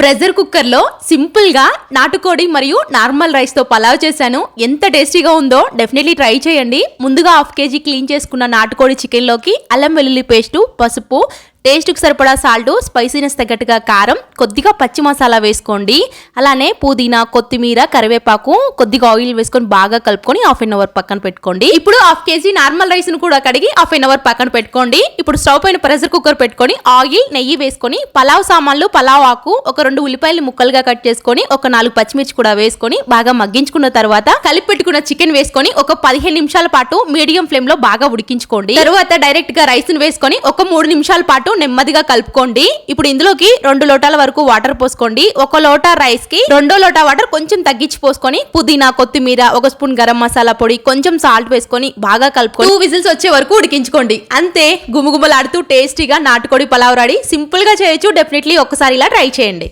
Pressure cooker లో simple గా నాటుకోడి మరియు నార్మల్ రైస్ తో పలావ్ చేశాను. ఎంత టేస్టీగా ఉందో డెఫినెట్లీ ట్రై చేయండి. ముందుగా 1/2 kg క్లీన్ చేసుకున్న నాటుకోడి చికెన్ లోకి అల్లం వెల్లుల్లి పేస్టు, పసుపు, టేస్ట్ కు సరిపడా సాల్ట్, స్పైసీనెస్ తగ్గట్టుగా కారం, కొద్దిగా పచ్చి మసాలా వేసుకోండి. అలానే పుదీనా, కొత్తిమీర, కరివేపాకు, కొద్దిగా ఆయిల్ వేసుకొని బాగా కలుపుకొని 1/2 అవర్ పక్కన పెట్టుకోండి. ఇప్పుడు 1/2 kg నార్మల్ రైస్ ను కూడా కడిగి 1/2 అవర్ పక్కన పెట్టుకోండి. ఇప్పుడు స్టవ్ పైన ప్రెషర్ కుక్కర్ పెట్టుకొని ఆయిల్, నెయ్యి వేసుకొని పలావ్ సామాన్లు, పలావ్ ఆకు, ఒక 2 ఉల్లిపాయలు ముక్కలుగా కట్ చేసుకొని ఒక 4 పచ్చిమిర్చి కూడా వేసుకొని బాగా మగ్గించుకున్న తర్వాత కలిపి పెట్టుకున్న చికెన్ వేసుకొని ఒక 15 నిమిషాల పాటు మీడియం ఫ్లేమ్ లో బాగా ఉడికించుకోండి. తర్వాత డైరెక్ట్ గా రైస్ ను వేసుకొని ఒక 3 నిమిషాల పాటు నెమ్మదిగా కలుపుకోండి. ఇప్పుడు ఇందులోకి 2 లోటాల వరకు వాటర్ పోసుకోండి. 1 లోటా రైస్ కి 2 లోటా వాటర్ కొంచెం తగ్గించి పోసుకొని పుదీనా, కొత్తిమీర, 1 స్పూన్ గరం మసాలా పొడి, కొంచెం సాల్ట్ వేసుకొని బాగా కలుపుకొని 2 విజిల్స్ వచ్చే వరకు ఉడికించుకోండి. అంతే, గుమగుమలాడుతూ టేస్టీగా నాటుకోడి పలావ్ రెడీ. సింపుల్ గా చేయొచ్చు. డెఫినెట్లీ ఒక్కసారి ఇలా ట్రై చేయండి.